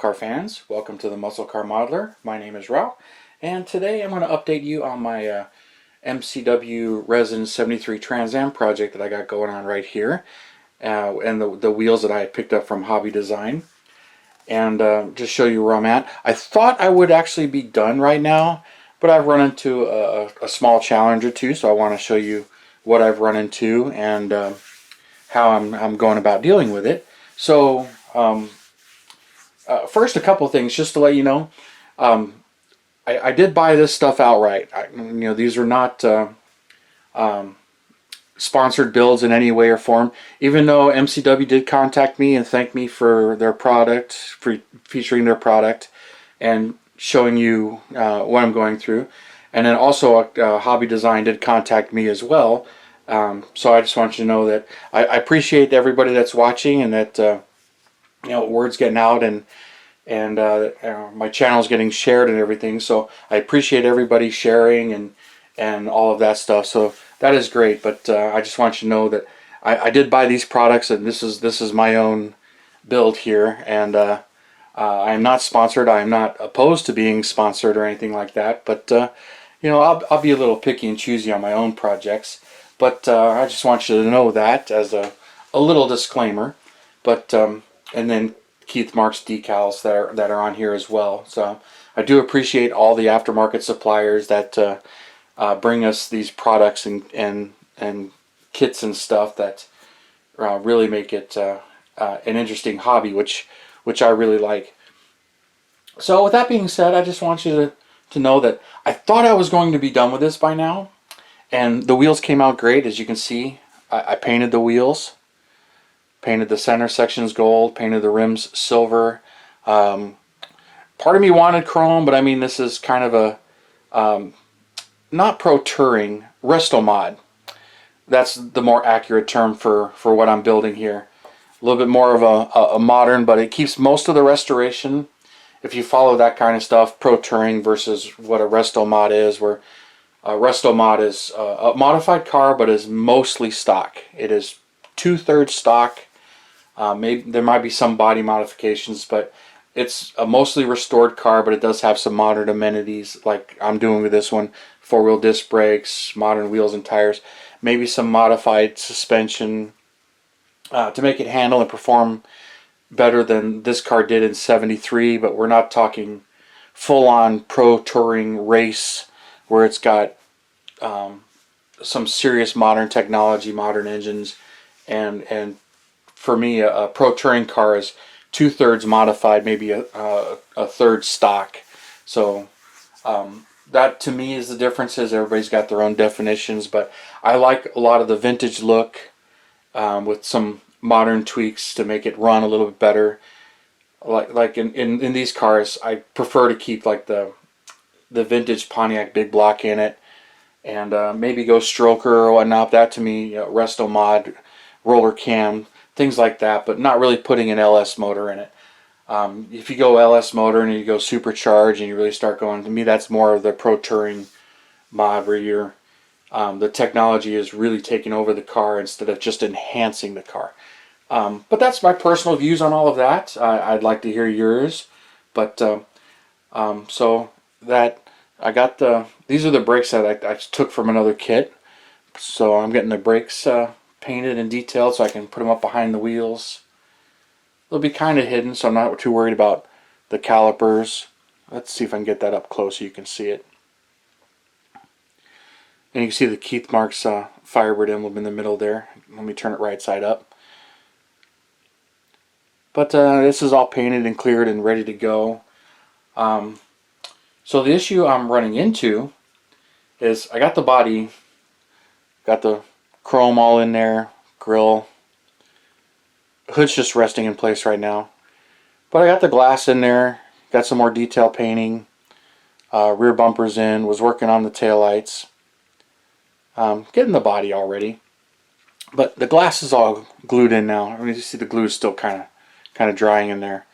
car fans? Welcome to the Muscle Car Modeler. My name is Rao, and today I'm going to update you on my MCW Resin 73 Trans Am project that I got going on right here, and the wheels that I picked up from Hobby Design, and just show you where I'm at. I thought I would actually be done right now, but I've run into a small challenge or two, so I want to show you what I've run into and how I'm going about dealing with it. So first, a couple of things just to let you know. I did buy this stuff outright. These are not sponsored builds in any way or form. Even though MCW did contact me and thank me for their product, for featuring their product and showing you what I'm going through. And then also Hobby Design did contact me as well. So I just want you to know that I appreciate everybody that's watching, and that word's getting out, and my channel's getting shared and everything. So I appreciate everybody sharing and all of that stuff. So that is great. But I just want you to know that I did buy these products, and this is my own build here, and I am not sponsored. I am not opposed to being sponsored or anything like that. But I'll be a little picky and choosy on my own projects. But I just want you to know that as a little disclaimer. But and then Keith Mark's decals that are on here as well. So I do appreciate all the aftermarket suppliers that bring us these products and kits and stuff that really make it an interesting hobby, which I really like. So with that being said, I just want you to know that I thought I was going to be done with this by now, and the wheels came out great. As you can see, I painted the wheels. Painted the center sections gold, painted the rims silver. Part of me wanted chrome, but I mean, this is kind of a not pro touring, resto mod. That's the more accurate term for what I'm building here. A little bit more of a modern, but it keeps most of the restoration. If you follow that kind of stuff, pro touring versus what a resto mod is, where a resto mod is a modified car, but is mostly stock. It is 2/3 stock. Maybe there might be some body modifications, but it's a mostly restored car, but it does have some modern amenities like I'm doing with this one. 4-wheel disc brakes, modern wheels and tires, maybe some modified suspension to make it handle and perform better than this car did in 73, but we're not talking full-on pro touring race where it's got some serious modern technology, modern engines, and for me, a pro touring car is 2/3 modified, maybe a third stock. So that to me is the differences. Everybody's got their own definitions, but I like a lot of the vintage look with some modern tweaks to make it run a little bit better. Like in these cars, I prefer to keep like the vintage Pontiac big block in it, and maybe go stroker or whatnot. That to me, resto mod, roller cam, things like that, but not really putting an LS motor in it. If you go LS motor and you go supercharged and you really start going, to me that's more of the pro touring mod where you're the technology is really taking over the car instead of just enhancing the car. But that's my personal views on all of that. I'd like to hear yours. But so that I got these are the brakes that I took from another kit. So I'm getting the brakes painted and detailed so I can put them up behind the wheels. They'll be kind of hidden, so I'm not too worried about the calipers. Let's see if I can get that up close so you can see it. And you can see the Keith Mark's Firebird emblem in the middle there. Let me turn it right side up. But this is all painted and cleared and ready to go. So the issue I'm running into is I got the body, got the chrome all in there, grill. Hood's just resting in place right now. But I got the glass in there, got some more detail painting, rear bumpers in, was working on the taillights. Getting the body already. But the glass is all glued in now. I mean, you see the glue is still kind of drying in there.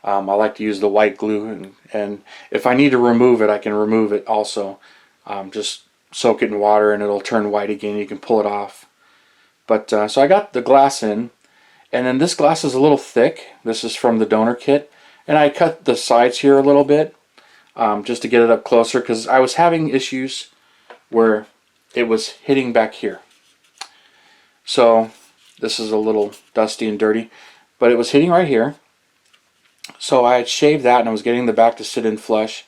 I like to use the white glue, and if I need to remove it, I can remove it also. Just soak it in water and it'll turn white again. You can pull it off. But so I got the glass in, and then this glass is a little thick. This is from the donor kit, And I cut the sides here a little bit just to get it up closer, because I was having issues where it was hitting back here. So this is a little dusty and dirty, but it was hitting right here. So I had shaved that, and I was getting the back to sit in flush,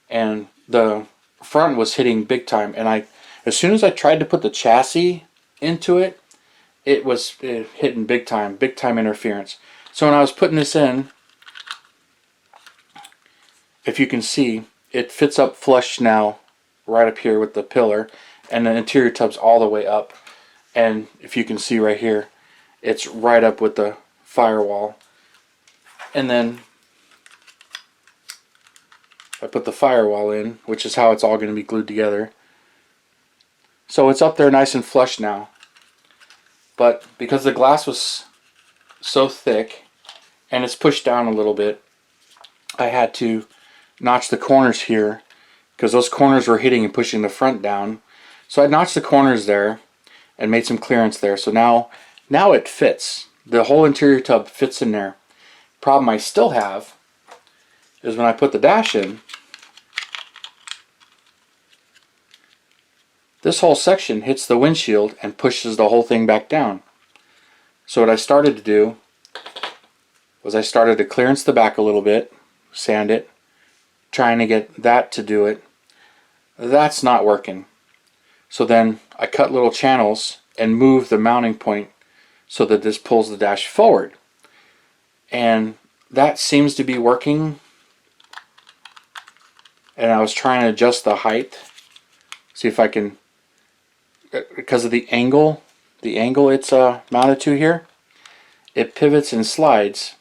and the front was hitting big time. And as soon as I tried to put the chassis into it, it was hitting big time interference. So when I was putting this in, if you can see, it fits up flush now right up here with the pillar, and the interior tub's all the way up. And if you can see right here, it's right up with the firewall. And then I put the firewall in, which is how it's all going to be glued together. So it's up there nice and flush now. But because the glass was so thick and it's pushed down a little bit, I had to notch the corners here, because those corners were hitting and pushing the front down. So I notched the corners there and made some clearance there. So now it fits. The whole interior tub fits in there. Problem I still have is when I put the dash in, this whole section hits the windshield and pushes the whole thing back down. So what I started to do was I started to clearance the back a little bit, sand it, trying to get that to do it. That's not working. So then I cut little channels and move the mounting point so that this pulls the dash forward. And that seems to be working. And I was trying to adjust the height, see if I can, because of the angle it's mounted to here, it pivots and slides.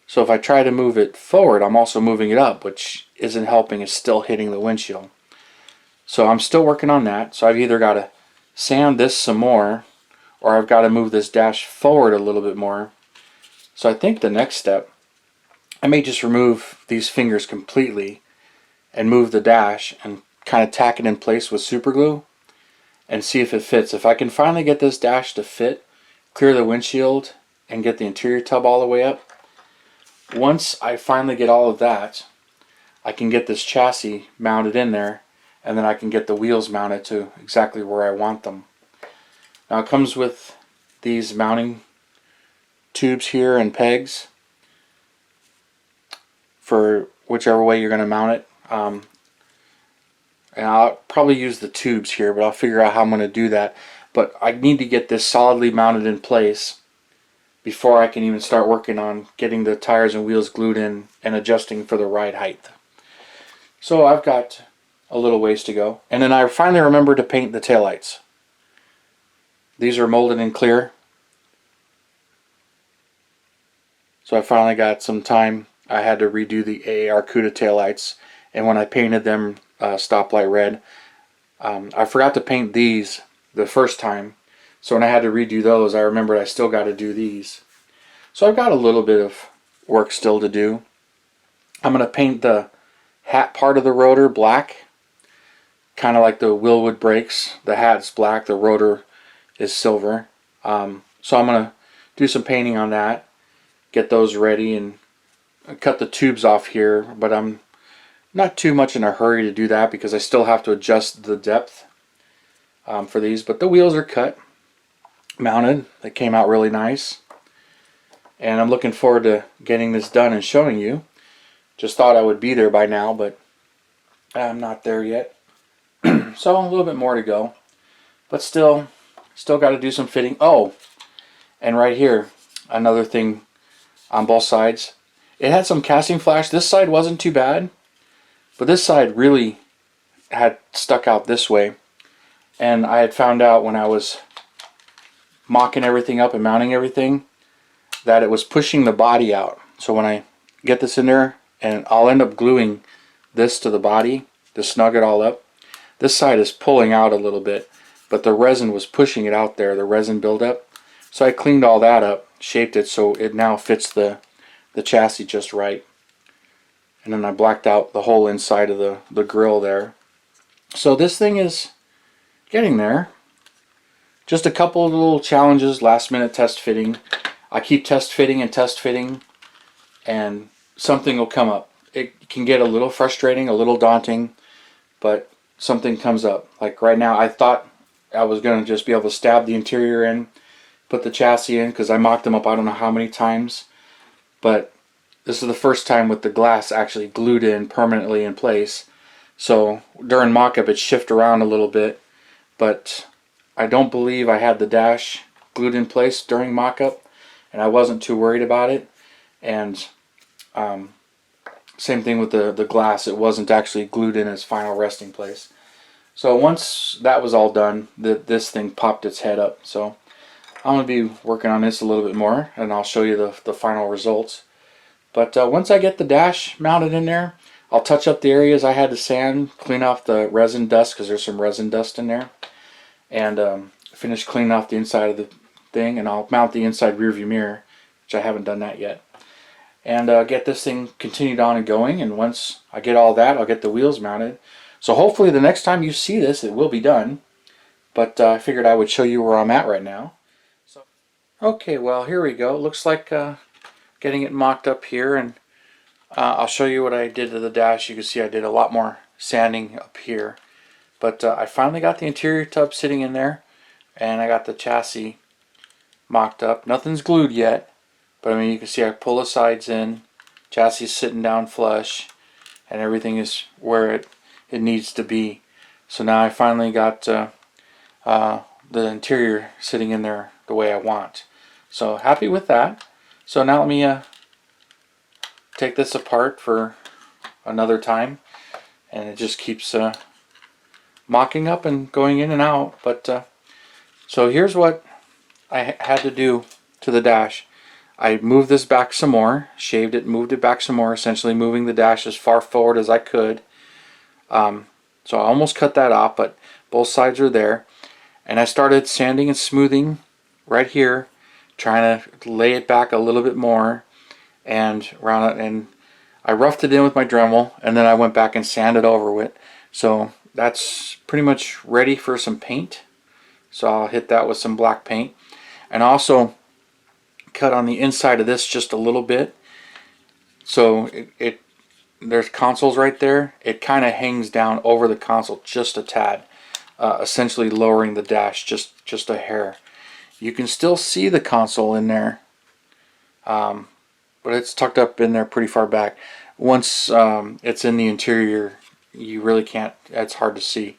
So if I try to move it forward, I'm also moving it up, which isn't helping. It's still hitting the windshield. So I'm still working on that. So I've either got to sand this some more, or I've got to move this dash forward a little bit more. So I think the next step, I may just remove these fingers completely and move the dash and kind of tack it in place with super glue and see if it fits. If I can finally get this dash to fit, clear the windshield, and get the interior tub all the way up, once I finally get all of that, I can get this chassis mounted in there, and then I can get the wheels mounted to exactly where I want them. Now it comes with these mounting tubes here and pegs for whichever way you're going to mount it. And I'll probably use the tubes here, but I'll figure out how I'm going to do that. But I need to get this solidly mounted in place before I can even start working on getting the tires and wheels glued in and adjusting for the ride height. So I've got a little ways to go. And then I finally remembered to paint the taillights. These are molded in clear. So I finally got some time. I had to redo the Aar Cuda taillights, and when I painted them stoplight red, I forgot to paint these the first time. So when I had to redo those, I remembered I still got to do these. So I've got a little bit of work still to do. I'm going to paint the hat part of the rotor black, kind of like the Willwood brakes. The hat's black, the rotor is silver. So I'm going to do some painting on that, get those ready, and cut the tubes off here, but I'm not too much in a hurry to do that because I still have to adjust the depth for these. But the wheels are cut, mounted. They came out really nice, and I'm looking forward to getting this done and showing you. Just thought I would be there by now, but I'm not there yet. So a little bit more to go, but still got to do some fitting. Oh, and right here, another thing on both sides. It had some casting flash. This side wasn't too bad, but this side really had stuck out this way. And I had found out when I was mocking everything up and mounting everything that it was pushing the body out. So when I get this in there, and I'll end up gluing this to the body to snug it all up, this side is pulling out a little bit, but the resin was pushing it out there, the resin buildup. So I cleaned all that up, shaped it so it now fits the chassis just right. And then I blacked out the whole inside of the grill there. So this thing is getting there. Just a couple of little challenges, last minute test fitting. I keep test fitting, and something will come up. It can get a little frustrating, a little daunting, but something comes up. Like right now, I thought I was going to just be able to stab the interior in, put the chassis in, because I mocked them up I don't know how many times, but this is the first time with the glass actually glued in permanently in place. So during mock-up it shifted around a little bit, but I don't believe I had the dash glued in place during mock-up, and I wasn't too worried about it. And same thing with the glass, it wasn't actually glued in its final resting place. So once that was all done, this thing popped its head up. So I'm going to be working on this a little bit more, and I'll show you the final results. But once I get the dash mounted in there, I'll touch up the areas I had to sand, clean off the resin dust, because there's some resin dust in there, and finish cleaning off the inside of the thing, and I'll mount the inside rear view mirror, which I haven't done that yet. And get this thing continued on and going, and once I get all that, I'll get the wheels mounted. So hopefully the next time you see this, it will be done. But I figured I would show you where I'm at right now. So, okay, well, here we go. It looks like getting it mocked up here, and I'll show you what I did to the dash. You can see I did a lot more sanding up here. But I finally got the interior tub sitting in there, and I got the chassis mocked up. Nothing's glued yet. But I mean, you can see I pull the sides in, chassis is sitting down flush, and everything is where it needs to be. So now I finally got the interior sitting in there the way I want. So happy with that. So now let me take this apart for another time, and it just keeps mocking up and going in and out. But so here's what I had to do to the dash. I moved this back some more, shaved it, moved it back some more, essentially moving the dash as far forward as I could. So I almost cut that off, but both sides are there. And I started sanding and smoothing right here, trying to lay it back a little bit more, and around it. And I roughed it in with my Dremel, and then I went back and sanded over it. So that's pretty much ready for some paint. So I'll hit that with some black paint, and also cut on the inside of this just a little bit. So there's consoles right there. It kind of hangs down over the console just a tad, essentially lowering the dash just a hair. You can still see the console in there, but it's tucked up in there pretty far back. Once it's in the interior, you really can't, it's hard to see.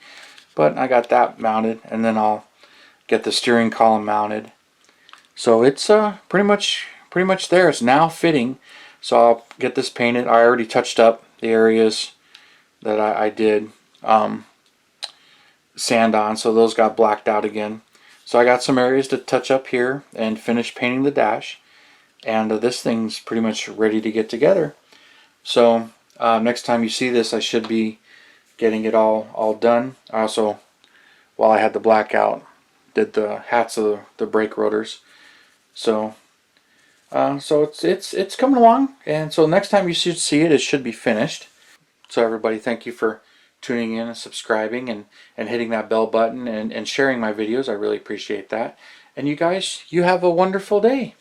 But I got that mounted, and then I'll get the steering column mounted. So it's pretty much there. It's now fitting. So I'll get this painted. I already touched up the areas that I did sand on, so those got blacked out again. So I got some areas to touch up here and finish painting the dash, and this thing's pretty much ready to get together. So next time you see this, I should be getting it all done. I also, while I had the blackout, did the hats of the brake rotors. So it's coming along, and so next time you should see it, it should be finished. So everybody, thank you for tuning in and subscribing and hitting that bell button and sharing my videos. I really appreciate that. And you guys, you have a wonderful day.